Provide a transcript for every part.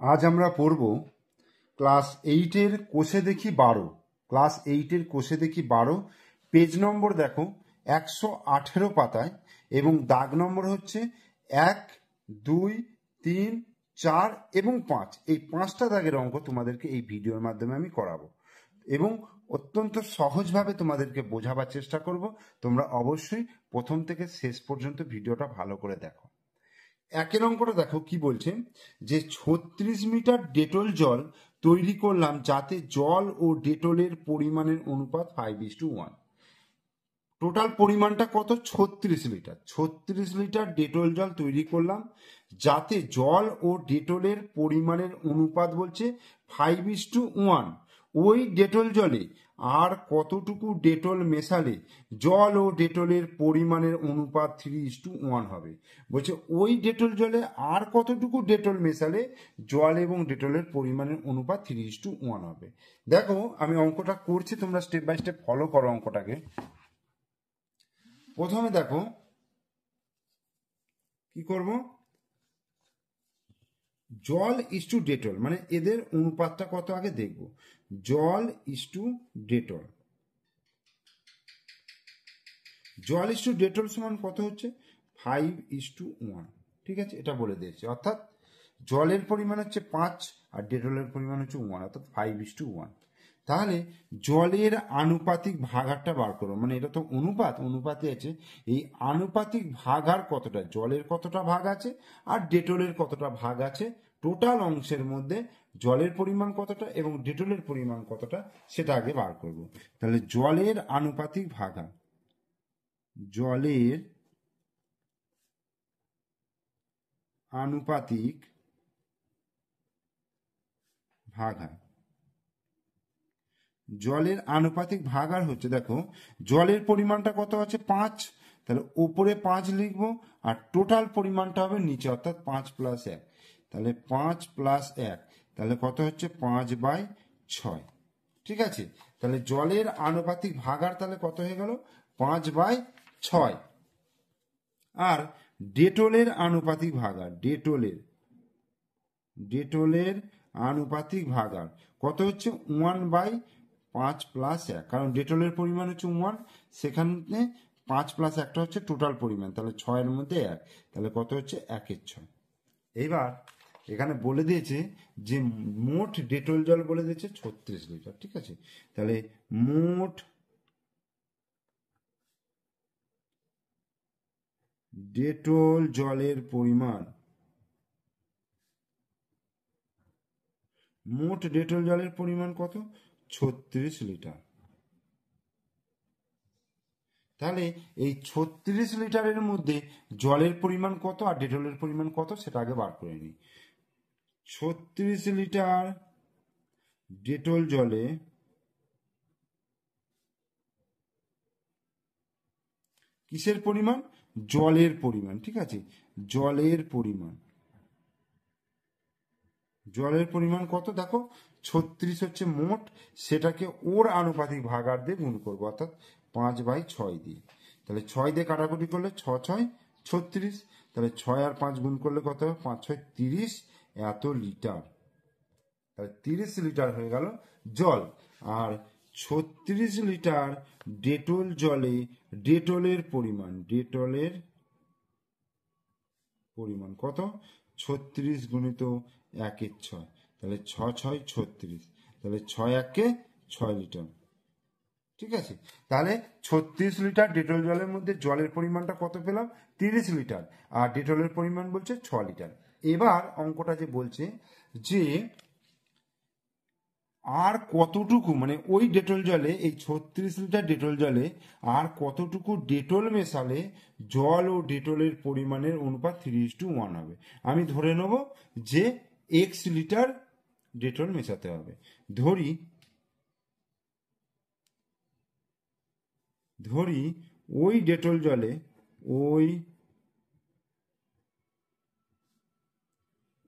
আজ আমরা পড়ব ক্লাস 8-এর কোষে দেখি 12। ক্লাস 8-এর কোষে দেখি 12, পেজ নম্বর দেখো 118 পাতায়, এবং দাগ নম্বর হচ্ছে 1, 2, 3, 4 এবং 5। এই 5টা দাগের অঙ্ক তোমাদেরকে এই ভিডিওর মাধ্যমে আমি করাবো এবং অত্যন্ত সহজভাবে তোমাদেরকে বোঝাবার চেষ্টা করব। তোমরা অবশ্যই প্রথম থেকে শেষ পর্যন্ত ভিডিওটা ভালো করে দেখো। একের অঙ্কটা দেখো কি বলছে, যে 36 মিটার ডেটল জল তৈরি করলাম যাতে জল ও ডেটলের পরিমাণের অনুপাত 5:1। টোটাল পরিমাণটা কত? 36 লিটার। 36 লিটার ডেটল জল তৈরি করলাম যাতে জল ও ডেটলের পরিমাণের অনুপাত বলছে 5:1। ওই ডেটল জলে আর কতটুকু ডেটল মেশালে জল ও ডেটলের পরিমাণের অনুপাত 3:1 হবে। বলছে ওই ডেটল জলে আর কতটুকু ডেটল মেশালে জল এবং ডেটলের পরিমাণের অনুপাত 3:1 হবে। দেখো আমি অঙ্কটা করছি, তোমরা স্টেপ বাই স্টেপ ফলো করো অঙ্কটাকে। প্রথমে দেখো কি করব, জল ইস টু ডেটল, মানে এদের অনুপাতটা কত আগে দেখব। জল ইস টু ডেটল, জল ইস টু ডেটল সমান কত হচ্ছে? 5:1। ঠিক আছে, এটা বলে দিয়েছে। অর্থাৎ জলের পরিমাণ হচ্ছে 5 আর ডেটলের পরিমাণ হচ্ছে 1, অর্থাৎ 5:1। তাহলে জলের আনুপাতিক ভাগারটা বার করো, মানে এটা তো অনুপাতে আছে। এই আনুপাতিক ভাগার কতটা, জলের কতটা ভাগ আছে আর ডেটলের কতটা ভাগ আছে, টোটাল অংশের মধ্যে জলের পরিমাণ কতটা এবং ডেটলের পরিমাণ কতটা সেটা আগে বার করব। তাহলে জলের আনুপাতিক ভাগার, জলের আনুপাতিক ভাগার, জলের আনুপাতিক ভাগার হচ্ছে, দেখো জলের পরিমাণটা কত আছে? 5। তাহলে উপরে 5 লিখবো আর টোটাল পরিমাণটা হবে নিচে, অর্থাৎ 5 + 1। তাহলে 5 + 1, তাহলে কত হচ্ছে? 5/6। ঠিক আছে, তাহলে জলের আনুপাতিক ভাগার তাহলে কত হয়ে গেল? 5/6। আর ডেটলের আনুপাতিক ভাগার, ডেটলের আনুপাতিক ভাগার কত হচ্ছে? 1/5 + 1, কারণ ডেটলের পরিমাণ হচ্ছে 1, সেখানে 5 + 1টা হচ্ছে টোটাল পরিমাণ, তাহলে 6-এর মধ্যে 1, তাহলে কত হচ্ছে? 1/6। এইবার এখানে বলে দিয়েছে যে মোট ডেটল জল বলে দিয়েছে 36 লিটার। ঠিক আছে, তাহলে মোট ডেটল জলের পরিমাণ, মোট ডেটল জলের পরিমাণ কত? 36 লিটার। তাহলে এই 36 লিটারের মধ্যে জলের পরিমাণ কত আর ডেটলের পরিমাণ কত সেটা আগে বার করে নিই। 36 লিটার ডেটল জলে কিসের পরিমাণ? জলের পরিমাণ। ঠিক আছে, জলের পরিমাণ, জলের পরিমাণ কত? দেখো 36 হচ্ছে মোট, সেটাকে ওর আনুপাতিক ভাগার দিয়ে গুণ করবো, অর্থাৎ 5/6 দিয়ে। তাহলে 6 দিয়ে কাটাকুটি করলে 6×6 = 36। তাহলে 6 আর 5 গুণ করলে কত হবে? 5×6 = 30, এত লিটার। তাহলে 30 লিটার হয়ে গেল জল। আর 36 লিটার ডেটল জলে ডেটলের পরিমাণ, ডেটলের পরিমাণ কত? 36 × 1/6, তাহলে 6×6 = 36, তাহলে 6×1 = 6 লিটার। ঠিক আছে, তাহলে 36 লিটার ডেটল জলের মধ্যে জলের পরিমাণটা কত পেলাম? 30 লিটার, আর ডেটলের পরিমাণ বলছে 6 লিটার। এবার অঙ্কটা যে বলছে যে আর কতটুকু, মানে ওই ডেটল জলে, এই 36 লিটার ডেটল জলে আর কতটুকু ডেটল মেশালে জল ও ডেটলের পরিমাণের অনুপাত 3:1 হবে। আমি ধরে নেব যে x লিটার ডেটল মেশাতে হবে। ধরি ওই ডেটল জলে,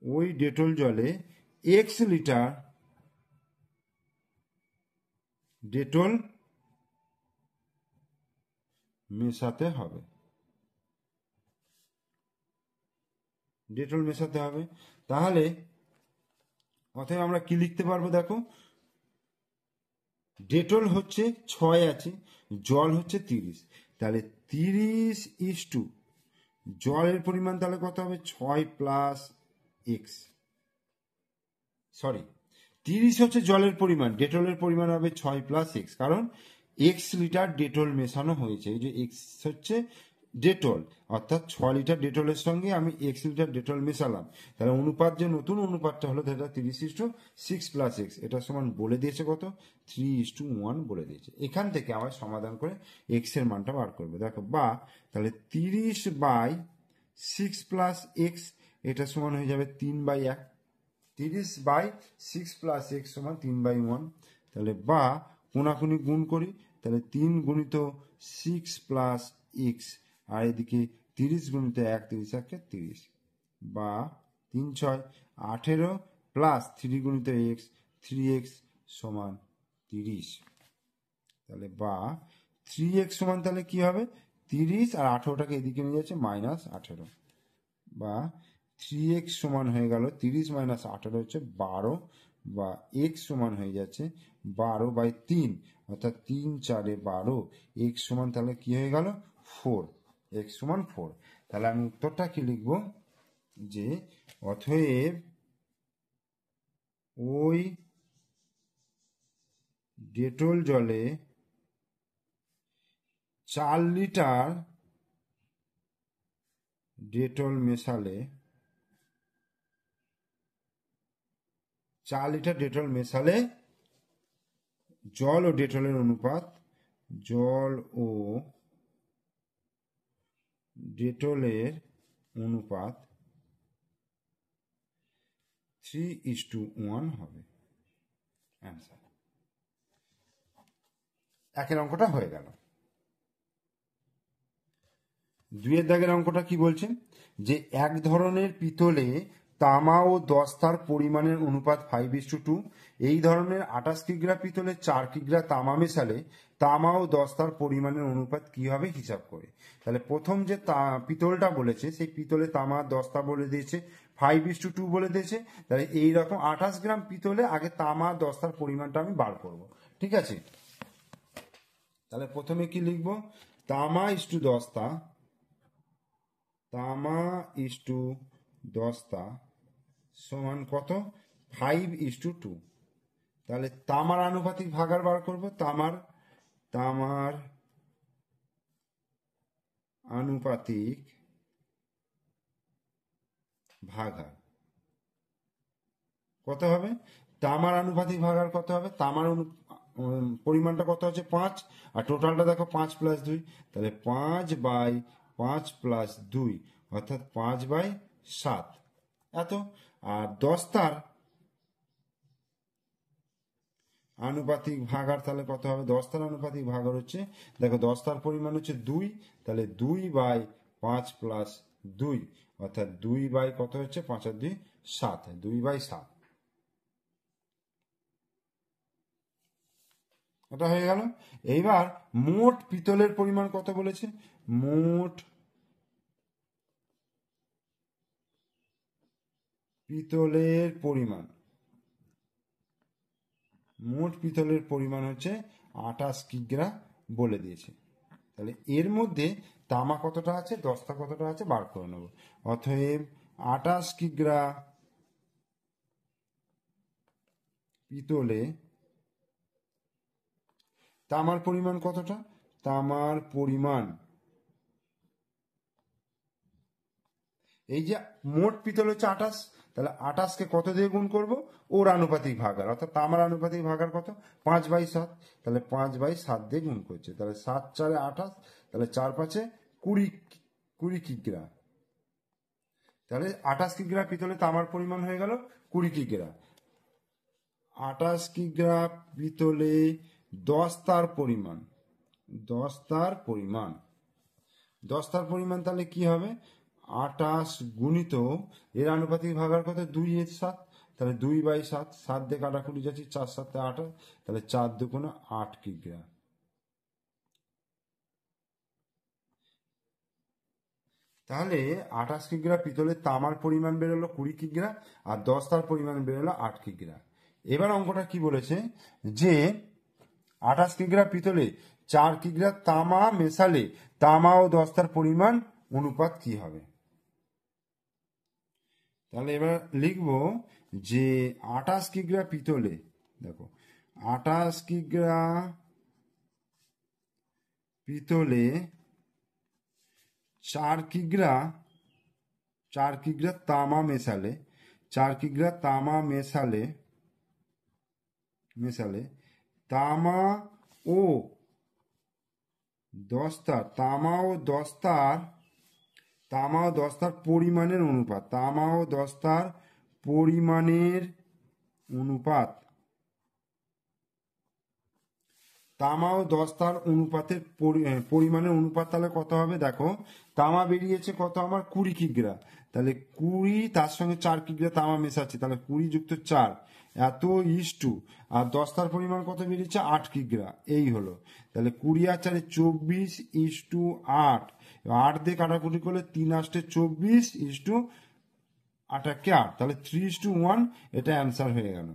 ওই ডেটল জলে x লিটার ডেটল মেশাতে হবে, ডেটল মেশাতে হবে। তাহলে অতএব আমরা কি লিখতে পারবো দেখো, ডেটল হচ্ছে 6 আছে, জল হচ্ছে 30, তাহলে 30:, জলের পরিমাণ তাহলে কত হবে 6 প্লাস এক্স, সরি 30 হচ্ছে জলের পরিমাণ, ডেটলের পরিমাণ হবে 6 প্লাস এক্স, কারণ এক্স লিটার ডেটল মেশানো হয়েছে। এই যে এক্স হচ্ছে ডেটল, অর্থাৎ 6 লিটার ডেটলের সঙ্গে আমি এক্স লিটার ডেটল মেশালাম, তাহলে অনুপাত যে নতুন অনুপাতটা হলো সেটা 30:6 প্লাস এক্স, এটা সমান বলে দিয়েছে কত 3:1 বলে দিয়েছে। এখান থেকে আবার সমাধান করে এক্স এর মানটা বার করবে। দেখো বা তাহলে 30/6 প্লাস এক্স, এটা সমান হয়ে যাবে 3/1, 30/6 প্লাস এক্স সমান 3/1, তাহলে বা কোনাকুনি গুণ করি, তাহলে 3 গুণিত 6 প্লাস এক্স, আর এদিকে 30 গুণিত 1, 30 বা 3×6 18 প্লাস 3 গুণিত এক্স, 3x সমান 30, তাহলে বা 3x সমান তাহলে কি হবে 30, আর 18টাকে এদিকে নিয়ে যাচ্ছে -18, বা 3x সমান হয়ে গেল 30 - 18 হচ্ছে 12, বা x সমান হয়ে যাচ্ছে 12/3, অর্থাৎ 3 4 12, x সমান তাহলে কি হয়ে গেল 4, x সমান 4। তাহলে আমি উত্তরটা কি লিখব, যে অতএব ওই ডেটল জলে 4 লিটার ডেটল মেশালে 4 লিটার ডেটল মেশালে জল ও ডেটলের অনুপাত, জল ও ডেটলের অনুপাত 3:1 হবে। অ্যান্সার, একের অঙ্কটা হয়ে গেল। 2 দাগের অঙ্কটা কি বলছে, যে এক ধরনের পিতলে তামা ও দস্তার পরিমাণের অনুপাত 5:2, এই ধরনের 28 কিগ্রা পিতলে 4 কিগ্রা তামা মেশালে তামা ও দস্তার পরিমাণের অনুপাত কি হবে হিসাব করে। তাহলে প্রথম যে পিতলটা বলেছে, সেই পিতলে তামা দস্তা বলে দিয়েছে 5:2 বলে দিয়েছে, তাহলে এইরকম 28 গ্রাম পিতলে আগে তামা দস্তার পরিমাণটা আমি বার করব, ঠিক আছে। তাহলে প্রথমে কি লিখব, তামা ইস্টু দস্তা, তামা ইস্টু দস্তা সমান কত 5:2, তাহলে তামার আনুপাতিক ভাগার বার করব, তামার আনুপাতিক ভাগার কত হবে, তামার আনুপাতিক ভাগার কত হবে, তামার পরিমাণটা কত হচ্ছে 5, আর টোটালটা দেখো 5 + 2, তাহলে 5/5 + 2, অর্থাৎ 5/7 এত। আর দস্তার আনুপাতিক ভাগার তাহলে কত হবে, দস্তার আনুপাতিক ভাগার হচ্ছে, দেখো দস্তার পরিমাণ হচ্ছে 2, তাহলে 2/5 + 2, অর্থাৎ 2 কত হচ্ছে 5 আর 2 7, 2/7, এটা হয়ে গেল। এইবার মোট পিতলের পরিমাণ কত বলেছে, মোট পিতলের পরিমাণ, মোট পিতলের পরিমাণ হচ্ছে 28 কিগ্রা বলে দিয়েছে। তাহলে এর মধ্যে তামা কতটা আছে, দস্তা কতটা আছে বার করে নেব। অতএব 28 কিগ্রা পিতলে তামার পরিমাণ কতটা, তামার পরিমাণ, এই যে মোট পিতল হচ্ছে 28, তাহলে 28কে কত দিয়ে গুণ করব, ওর আনুপাতিক ভাগার, অর্থাৎ তামার আনুপাতিক ভাগার কত 5/7, তাহলে 5/7 দিয়ে গুণ করছে, তাহলে 7 4 28, তাহলে 4 5 20 কিগ্রা, তাহলে 28 কিগ্রা পিতলে তামার পরিমাণ হয়ে গেল 20 কিগ্রা। 28 কিগ্রা পিতলে দস্তার পরিমাণ, দস্তার পরিমাণ তাহলে কি হবে, 28 গুণিত এর আনুপাতিক ভাগার কত 2/7, তাহলে 2/7, 7 দিয়ে কাটাকুটি যাচ্ছি, 4 7 28, তাহলে 4 2 8 কিগ্রা। তাহলে 28 কিগ্রা পিতলের তামার পরিমাণ বেরোলো 20 কিগ্রা, আর দস্তার পরিমাণ বেরোলো 8 কিগ্রা। এবার অঙ্কটা কি বলেছে যে 28 কিগ্রা পিতলে 4 কিগ্রা তামা মেশালে তামা ও দস্তার পরিমাণ অনুপাত কি হবে। তাহলে এবার লিখব যে 28 কিগ্রা পিতলে, দেখো 28 কিগ্রা পিতলে 4 কিগ্রা তামা মেশালে 4 কিগ্রা তামা মেশালে তামা ও দস্তার পরিমাণের অনুপাত, তামা ও দস্তার পরিমাণের অনুপাত, তামা ও দস্তার অনুপাতের পরিমাণের অনুপাত তাহলে কত হবে। দেখো তামা বেরিয়েছে কত আমার 20 কিগ্রা, তাহলে 20 তার সঙ্গে 4 কিগ্রা তামা মেশাচ্ছে, তাহলে 20 যুক্ত 4 এত ইস্টু, আর দস্তার পরিমাণ কত বেরিয়েছে 8 কিগ্রা, এই হলো। তাহলে 20 আর 4 24 ইস্টু 8, 8 দিয়ে কাটাকুটি করলে 3 8 24 ইস্টু 8 1 8, তাহলে 3:1 এটা অ্যান্সার হয়ে গেল।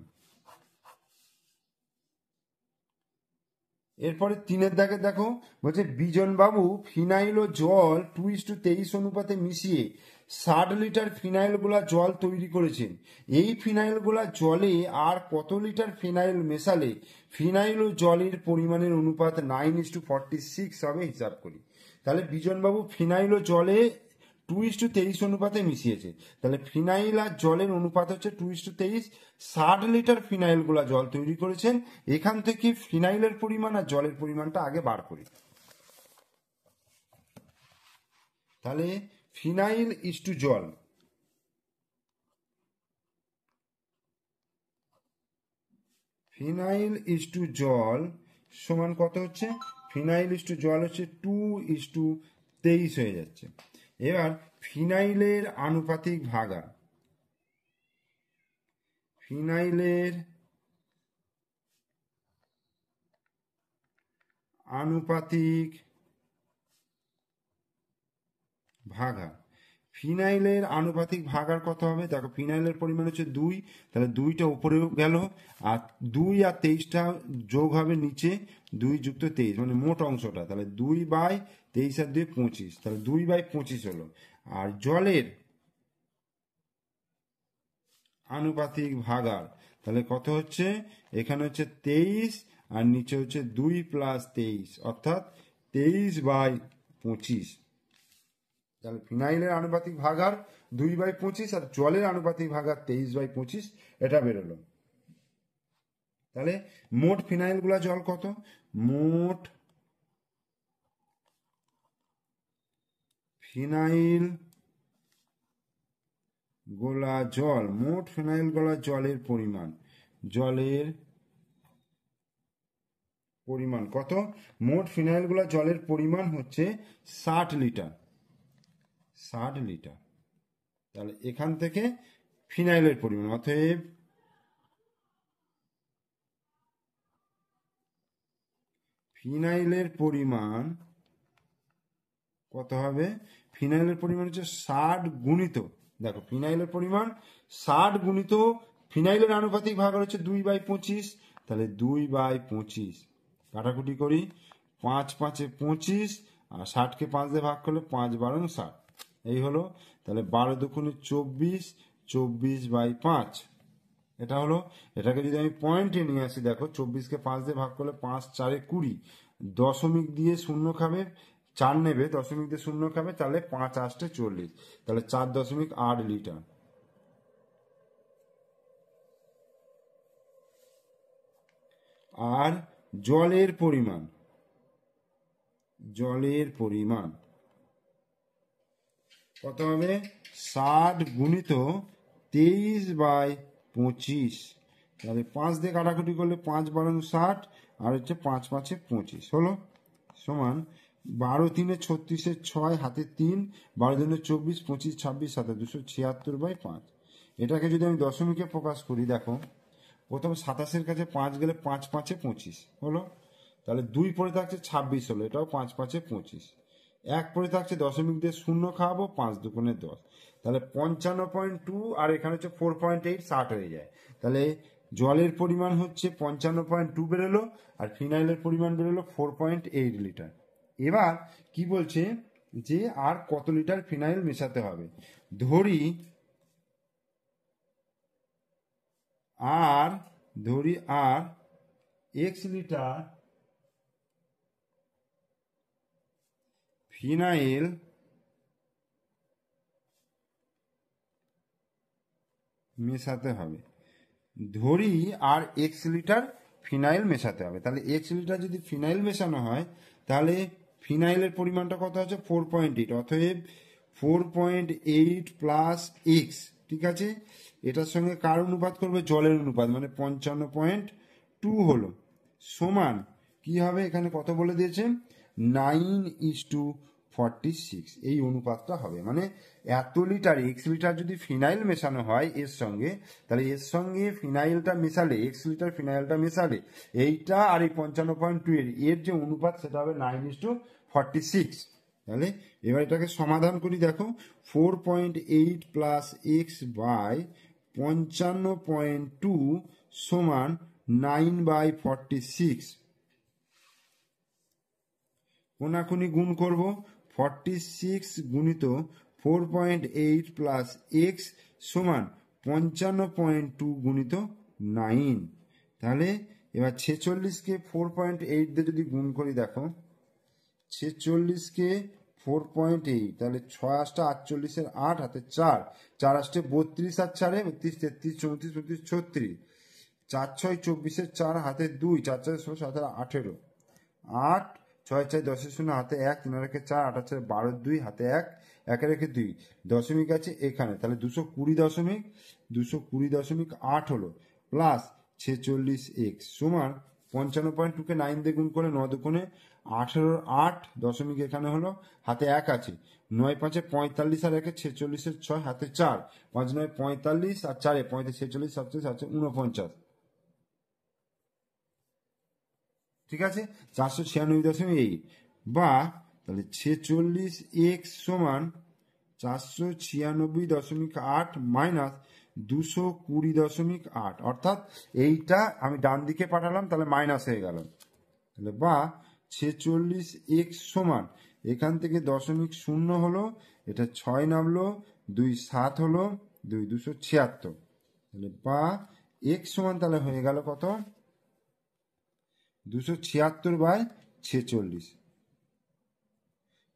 এরপরে 3 দাগে দেখো বলছে বিজনবাবু ফিনাইল ও জল 2:23 অনুপাতে মিশিয়ে 60 লিটার ফিনাইল গোলা জল তৈরি করেছেন। এই ফিনাইল গোলা জলে আর কত লিটার ফিনাইল মেশালে ফিনাইল ও জলের পরিমাণের অনুপাত 9:46 হবে, হিসাব করি। তাহলে বিজনবাবু ফিনাইল ও জলে 2:23 অনুপাতে মিশিয়েছে, তাহলে ফিনাইল আর জলের অনুপাত হচ্ছে 2:23। 60 লিটার ফিনাইল গোলা জল তৈরি করেছেন, এখান থেকে ফিনাইলের পরিমাণ আর জলের পরিমাণটা আগে বার করি। তাহলে ফিনাইল ইস্টু জল, ফিনাইল ইস্টু জল সমান কত হচ্ছে, ফিনাইল ইস্টু জল হচ্ছে 2:23 হয়ে যাচ্ছে। এবার ফিনাইলের আনুপাতিক ভাগার, ফিনাইলের আনুপাতিক ভাগার, ফিনাইলের আনুপাতিক ভাগার কত হবে। দেখো ফিনাইলের পরিমাণ হচ্ছে 2, তাহলে 2টা উপরেও গেল, আর 2 আর 23টা যোগ হবে নিচে, 2 যুক্ত 23 মানে মোট অংশটা, তাহলে 2/23 আর 2 25, তাহলে 2/25 হলো। আর জলের আনুপাতিক ভাগার তাহলে কত হচ্ছে, এখানে হচ্ছে 23 আর নিচে হচ্ছে 2 + 23 অর্থাৎ 23/25। তাহলে ফিনাইলের আনুপাতিক ভাগার 2/25 আর জলের আনুপাতিক ভাগার 23/25, এটা বেরোলো। তাহলে মোট ফিনাইল গুলা জল কত, মোট ফিনাইল গোলা জল, মোট ফিনাইল গোলা জলের পরিমাণ কত, মোট ফিনাইল গোলা জলের পরিমাণ হচ্ছে 60 লিটার, 60 লিটার। তাহলে এখান থেকে ফিনাইলের পরিমাণ, অতএব ফিনাইলের পরিমাণ কত হবে, ফিনাইলের পরিমাণ হচ্ছে 60 গুণিত, দেখো ফিনাইলের পরিমাণ 60 গুণিত ফিনাইলের আনুপাতিক ভাগ হচ্ছে 2/25, তাহলে 2/25 কাটাকুটি করি, 5 5 25 আর 60কে 5 দিয়ে ভাগ করলে 5 12 60, এই হলো। তাহলে 12 দুগুণে 24, 24/5 এটা হলো। এটাকে যদি আমি পয়েন্টে নিয়ে আসি, দেখো 24কে 5 দিয়ে ভাগ করলে 5 4 20, দশমিক দিয়ে শূন্য খাবে 4 নেবে, দশমিক দিয়ে শূন্য খাবে, তাহলে 5 8 40, তাহলে 4.8 লিটার। আর জলের পরিমাণ কত হবে, 60 গুণিত 23/25, তাহলে 5 দিয়ে কাটাকুটি করলে 5 12 60 আর হচ্ছে 5 5 25 হলো, সমান 12 3 36 6 হাতে 3, 12 2 24 25 26 7 276/5। এটাকে যদি আমি দশমিকে প্রকাশ করি, দেখো প্রথম 27-এর কাছে 5 গেলে 5 5 25 হলো, তাহলে 2 পড়ে থাকছে 26 হলো, এটাও 5 5 25, এক পরে থাকছে, দশমিক দিয়ে শূন্য খাওয়াবো, 5 দুগুণে 10, তাহলে 55.2 আর এখানে হচ্ছে 4.8, 60 হয়ে যায়। তাহলে জলের পরিমাণ হচ্ছে 55.2 বেরোলো, আর ফিনাইলের পরিমাণ বেরোলো 4.8 লিটার। এবার কি বলছে যে আর কত লিটার ফিনাইল মেশাতে হবে। ধরি আর x লিটার ফিনাইল মেশাতে হবে। ধরি আর এক্স লিটার ফিনাইল মেশাতে হবে, তাহলে এক্স লিটার যদি ফিনাইল মেশানো হয় তাহলে ফিনাইলের পরিমাণটা কত আছে, 4.8, অতএব 4.8 প্লাস এক্স, ঠিক আছে। এটার সঙ্গে কার অনুপাত করবে, জলের অনুপাত, মানে 55.2 হলো, সমান কি হবে, এখানে কত বলে দিয়েছে, 9:46, এই অনুপাতটা হবে। মানে এত লিটার এক্স লিটার যদি ফিনাইল মেশানো হয় এর সঙ্গে, তাহলে এর সঙ্গে ফিনাইলটা মেশালে, এক্স লিটার ফিনাইলটা মেশালে এইটা আর এই 55.2 এর যে অনুপাত সেটা হবে 9:46। তাহলে এবার এটাকে সমাধান করি, দেখো 4.8 প্লাস এক্স বাই 55.2 সমান 9/46। কোনাকুনি গুণ করব, 46 গুণিত 4.8 প্লাস এক্স সমান 55.2 গুণিত 9। তাহলে এবার 46কে 4.8 দিয়ে যদি গুণ করি, দেখো 46কে 4.8, তাহলে 6 8 48, 8 হাতে 4, 4 8 32, আর 4 32, 33, 34, 35, 36, 4 6 24, 4 হাতে 2, 4 4 16, 7 18, 8 6 4 10 0 হাতে 1, 3 রেখে 4, 8 4 12, 2 হাতে 1, 1 রেখে 2, দশমিক আছে এখানে, তাহলে 220.8 হলো, প্লাস 46x সমান 55.2কে 9 দিয়ে গুণ করে 9 দুগুণে 18, 8 দশমিক এখানে হলো, হাতে 1 আছে, 9 5 45, আর 1 46, 6 হাতে 4, 5 9 45, আর 4 35, 46, 47, 49, ঠিক আছে, 496.8, বা তাহলে 46x সমান 496.8 মাইনাস 220.8, অর্থাৎ এইটা আমি ডান দিকে পাঠালাম, তাহলে মাইনাস হয়ে গেল, তাহলে বা 46x সমান এখান থেকে দশমিক শূন্য হলো, এটা 6 নামলো, 2 7 হলো, 2 276, তাহলে বা x সমান তাহলে হয়ে গেল কত, 276/46,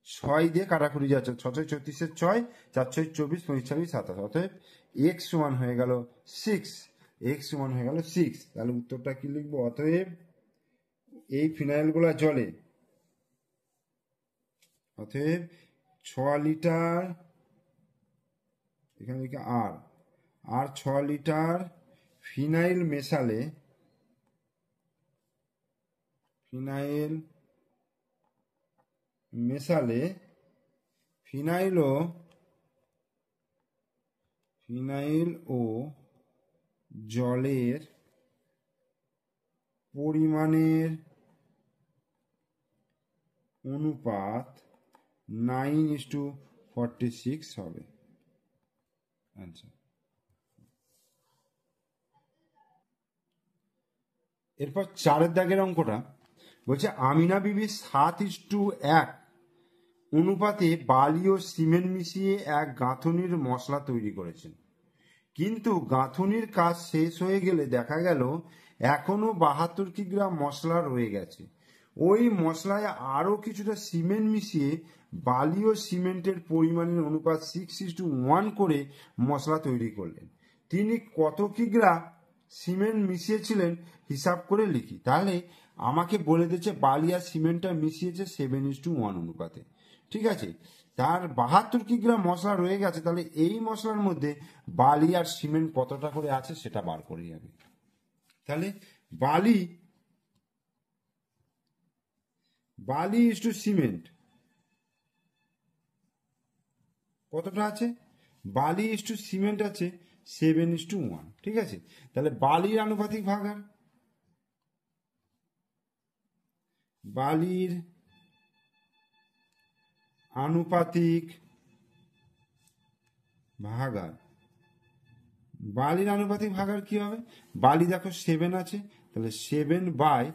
6 দিয়ে কাটাকুটি যাচ্ছে, 6 6 36, 6 4 6 24, 45 27, অতএব x সমান হয়ে গেল 6, x সমান হয়ে গেল 6। তাহলে উত্তরটা কি লিখবো, অতএব এই ফিনাইলগুলা জলে, অতএব 6 লিটার, এখানে লিখে আর 6 লিটার ফিনাইল মেশালে, ফিনাইল ও জলের পরিমাণের অনুপাত 9:46 হবে। আচ্ছা, এরপর 4 দাগের অঙ্কটা বলছে আমিনা বিবি 7:1 অনুপাতে বালি ও সিমেন্ট মিশিয়ে এক গাঁথুনির মশলা তৈরি করেছেন, কিন্তু গাঁথুনির কাজ শেষ হয়ে গেলে দেখা গেল এখনো 72 কিগ্রা মশলা রয়ে গেছে। ওই মশলায় আরো কিছুটা সিমেন্ট মিশিয়ে বালি ও সিমেন্টের পরিমাণের অনুপাত 6:1 করে মশলা তৈরি করলেন। তিনি কত কিগ্রা সিমেন্ট মিশিয়েছিলেন হিসাব করে লিখি। তাহলে আমাকে বলে দিচ্ছে বালি আর সিমেন্টটা মিশিয়েছে 7:1 অনুপাতে, ঠিক আছে। তার 72 কিগ্রা মশলা রয়ে গেছে, তাহলে এই মশলার মধ্যে বালি আর সিমেন্ট কতটা করে আছে সেটা বার করে যাবে। তাহলে বালি ইস টু সিমেন্ট কতটা আছে, বালি ইস টু সিমেন্ট আছে 7:1, ঠিক আছে। তাহলে বালির আনুপাতিক ভাগার, বালির আনুপাতিক ভাগার। বালির আনুপাতিক ভাগার কি হবে? বালি দেখো 7 আছে, তাহলে 7 বাই,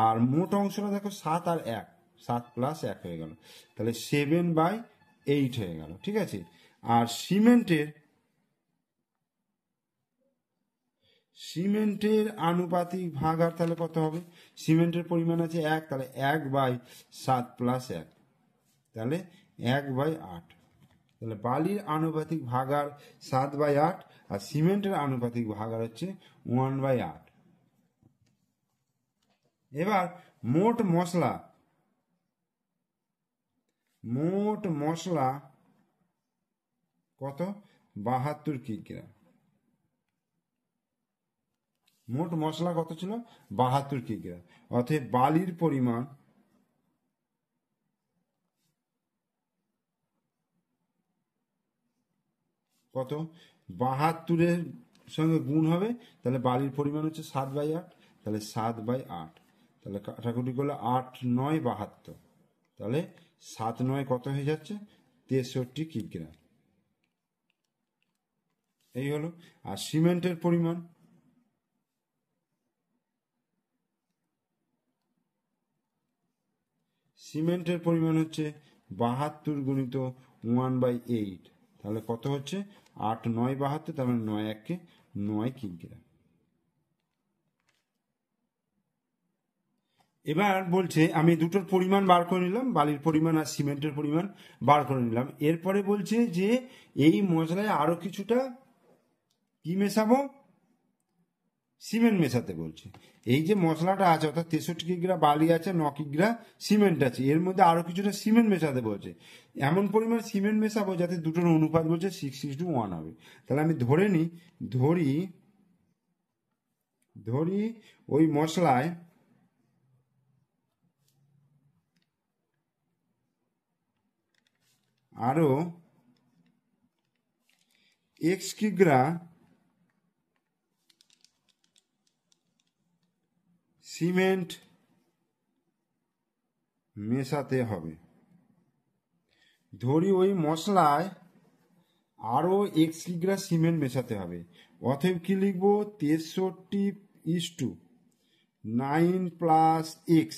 আর মোট অংশটা দেখো 7 আর 1, 7 প্লাস 1 হয়ে গেল, তাহলে 7/8 হয়ে গেল। ঠিক আছে। আর সিমেন্টের আনুপাতিক ভাগার তাহলে কত হবে? সিমেন্টের পরিমাণ আছে 1, তাহলে 1/7 প্লাস 1, তাহলে 1/8। তাহলে বালির আনুপাতিক ভাগার 7/8, আর সিমেন্টের আনুপাতিক ভাগার হচ্ছে 1/8। এবার মোট মশলা কত? 72 কিগ্রা। মোট মশলা কত ছিল? 72 কিগ্রা। অতএব বালির পরিমাণ কত? 72-এর সঙ্গে গুণ হবে, তাহলে বালির পরিমাণ হচ্ছে 7/8, তাহলে 7/8, তাহলে কাটাকুটি করলে 8 9 72, তাহলে 7 9 কত হয়ে যাচ্ছে? 63 কিগ্রা। এই হলো। আর সিমেন্টের পরিমাণ হচ্ছে 72 গুণিত 1/8, তাহলে কত হচ্ছে? 8 9 72, তার মানে 9 1 9 কিগ্রা। এবার বলছে আমি দুটোর পরিমাণ বার করে নিলাম, বালির পরিমাণ আর সিমেন্টের পরিমাণ বার করে নিলাম। এরপরে বলছে যে এই মশলায় আরো কিছুটা কি মেশাবো? সিমেন্ট মেশাতে বলছে। এই যে মশলাটা আছে, অর্থাৎ 63 কিগ্রা বালি আছে, 9 কিগ্রা সিমেন্ট আছে, এর মধ্যে আরো কিছুটা সিমেন্ট মেশাতে বলছে। এমন পরিমাণ সিমেন্ট মেশাবো যাতে দুটোর অনুপাত বলছে 6:1 হবে। তাহলে আমি ধরি ওই মশলায় আরো x কিগ্রা সিমেন্ট মেশাতে হবে। ধরি ওই মশলায় আরো x কিগ্রা সিমেন্ট মেশাতে হবে। অতএব কি লিখবো? 63:9 প্লাস x।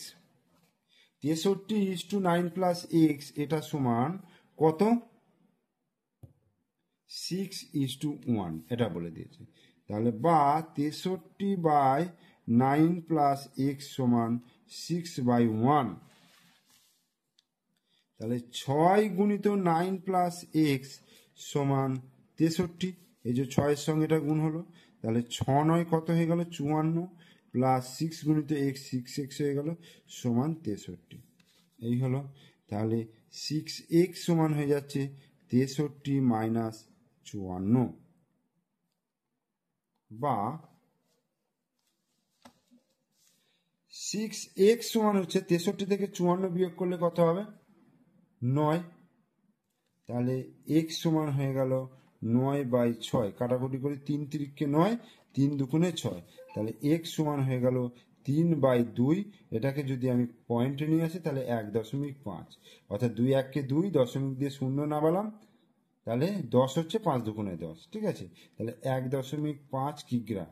63:9 প্লাস x, এটা সমান কত? 6:1, এটা বলে দিয়েছে। তাহলে বা 63/9 প্লাস x সমান 6/1। তাহলে 6 গুণিত 9 প্লাস x সমান 63। এই যে 6-এর সঙ্গে এটা গুণ হলো, তাহলে 6 9 কত হয়ে গেল? 54, প্লাস 6 গুণিত x 6x হয়ে গেল সমান 63। এই হলো। তাহলে 6x সমান হয়ে যাচ্ছে 63 মাইনাস 54, বা 6x সমান হচ্ছে 63 থেকে 54 বিয়োগ করলে কত হবে? 9। তাহলে x সমান হয়ে গেল 9/6। কাটাকুটি করি, 3 3 9, 3 2 6, তাহলে x সমান হয়ে গেল 3/2। এটাকে যদি আমি পয়েন্টে নিয়ে আসি তাহলে 1.5, অর্থাৎ 2 1 কে 2, দশমিক দিয়ে 0 নামালাম, তাহলে 10 হচ্ছে 5 2 10। ঠিক আছে। তাহলে 1.5 কিগ্রা।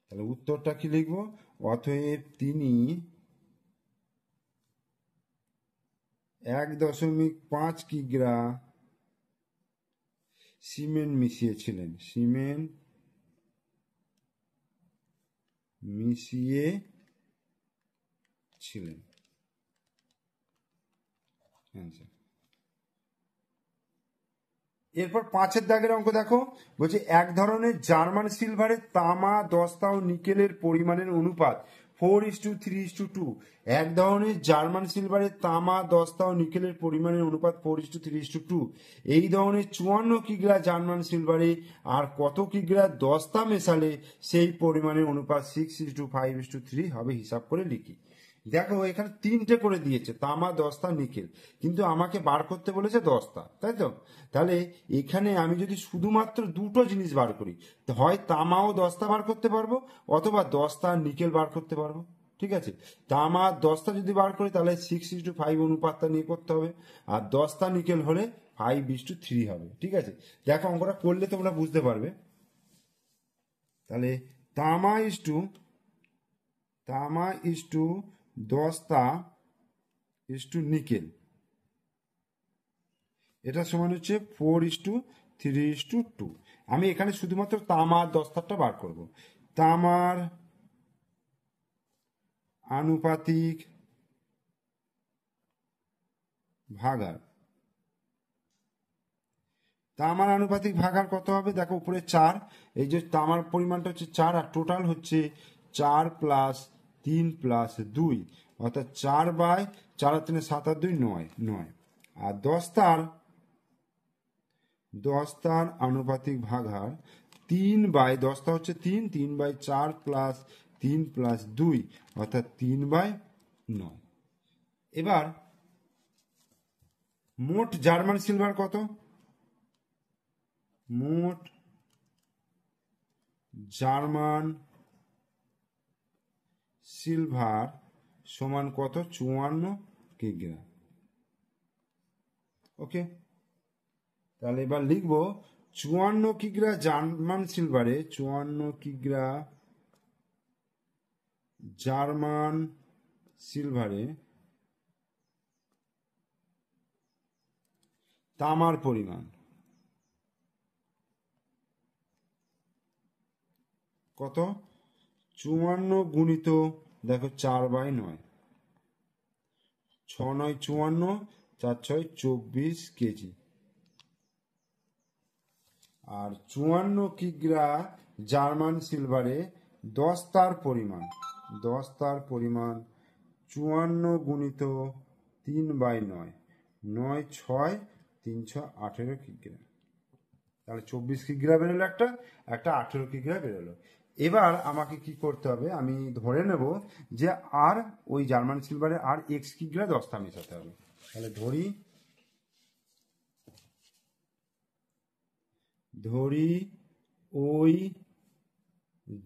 তাহলে উত্তরটা কি লিখবো? অতএব তিনি 1.5 কিগ্রা সিমেন্ট মিশিয়েছিলেন। এরপর 5-এর দাগের অঙ্ক দেখো। বলছে এক ধরনের জার্মান সিলভারের তামা, দস্তা ও নিকেলের পরিমাণের অনুপাত 4:3:2। এক ধরনের জার্মান সিলভারের তামা, দস্তা ও নিকেলের পরিমাণের অনুপাত 4:3:2। এই ধরনের 54 কিগ্রা জার্মান সিলভারে আর কত কিগ্রা দস্তা মেশালে সেই পরিমাণের অনুপাত 6:5:3 হবে? হিসাব করে লিখি। দেখো এখানে 3টে করে দিয়েছে, তামা, দস্তা, নিকেল, কিন্তু আমাকে বার করতে বলেছে দস্তা, তাই তো? তাহলে এখানে আমি যদি শুধুমাত্র দুটো জিনিস বার করি, হয় তামা ও দস্তা বার করতে পারবো, অথবা দস্তা আর নিকেল বার করতে পারবো। ঠিক আছে, তামা 10টা যদি বার করি তাহলে 6:5 অনুপাতটা নিয়ে করতে হবে, আর 10টা নিকেল হলে 5:3 হবে। ঠিক আছে, দেখো অঙ্কটা করলে তোমরা বুঝতে পারবে। তাহলে তামা ইস টু 10টা ইস টু নিকেল, এটা সমান হচ্ছে 4:3:2। আমি এখানে শুধুমাত্র তামার 10টাটা বার করব। তামার আনুপাতিক ভাগার, তামার আনুপাতিক ভাগার কত হবে? দেখো উপরে 4, এই যে তামার পরিমাণটা হচ্ছে 4, আর টোটাল হচ্ছে 4 + 3 + 2, অর্থাৎ 4/4 আর 3 7 আর 2 9। আর 10টার আনুপাতিক ভাগার 3/10টা হচ্ছে 3, 3/4 + 3 + 2, অর্থাৎ 3/9। এবার মোট জার্মান সিলভার কত? মোট জার্মান সিলভার সমান কত? 54 কিগ্রা। ওকে, তাহলে এবার লিখব 54 কিগ্রা জার্মান সিলভারে, 54 কিগ্রা জার্মান সিলভারে তামার পরিমাণ কত? 54 গুণিত, দেখো 4/9, 6×9 54, 4×6 24 কেজি। আর 54 কিগ্রা জার্মান সিলভারে 10টার পরিমাণ 54 গুণিত 3/9, 9 6 3 18 কিগ্রা। তাহলে 24 কিগ্রা বেরোলো, একটা 18 কিগ্রা বেরোলো। এবার আমাকে কি করতে হবে? আমি ধরে নেব যে আর ওই জার্মান সিলভারে আর x কিগ্রা 10টা মেশাতে হবে। তাহলে ধরি ওই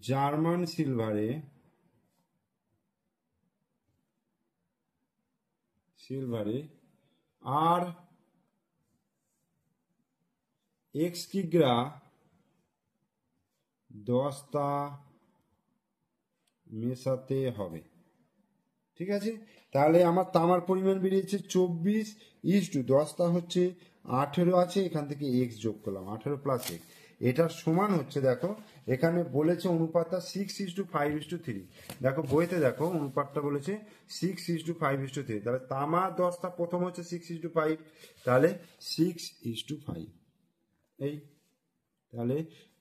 জার্মান সিলভারে আর x কিগ্রা 10টা মেশাতে হবে। ঠিক আছে, তাহলে আমার তামার পরিমাণ বেরিয়েছে 24:10টা হচ্ছে 18 আছে, এখান থেকে x যোগ করলাম, 18 + x, এটার সমান হচ্ছে, দেখো এখানে বলেছে অনুপাতটা 6:5:3। দেখো বইতে দেখো অনুপাতটা বলেছে 6:5:3। তাহলে তামা 10টা প্রথম হচ্ছে 6:5, তাহলে 6:5। এই তাহলে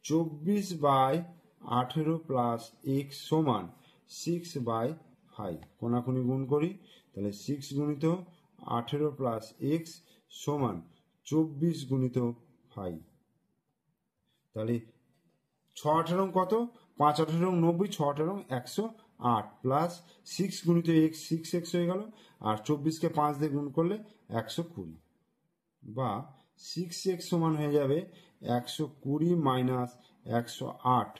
24/18 + x সমান 6/5। কোনাকুনি গুণ করি, তাহলে 6 গুণিত 18 + x সমান 24 গুণিত 5। তাহলে 6×18 কত? 5×18 90, 6×18 108, প্লাস 6 গুণিত x 6x হয়ে গেল, আর 24কে 5 দিয়ে গুণ করলে 120, বা 6x সমান হয়ে যাবে 120 - 108,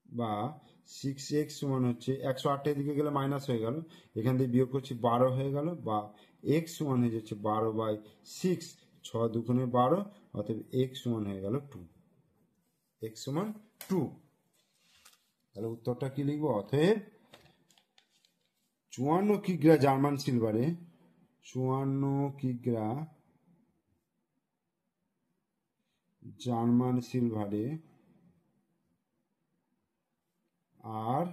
বা 6x সমান হচ্ছে 108 এদিকে গেলে মাইনাস হয়ে গেল, এখান থেকে বিয়োগ করছি 12 হয়ে গেল, বা x সমান হয়ে যাচ্ছে 12/6, 6 দুগুণে 12, অতএব x সমান হয়ে গেল 2। x সমান 2। তাহলে উত্তরটা কি লিখবো? অতএব 54 কিগ্রা জার্মান সিলভারে 54 কিগ্রা জার্মান সিলভারে আর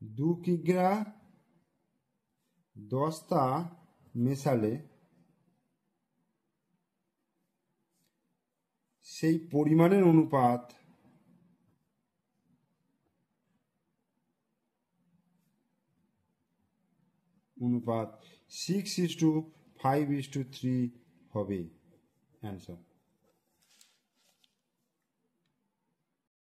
2 কিগ্রা 10টা মেশালে সেই পরিমাণের অনুপাত 6:5:3 হবে। অ্যান্সার।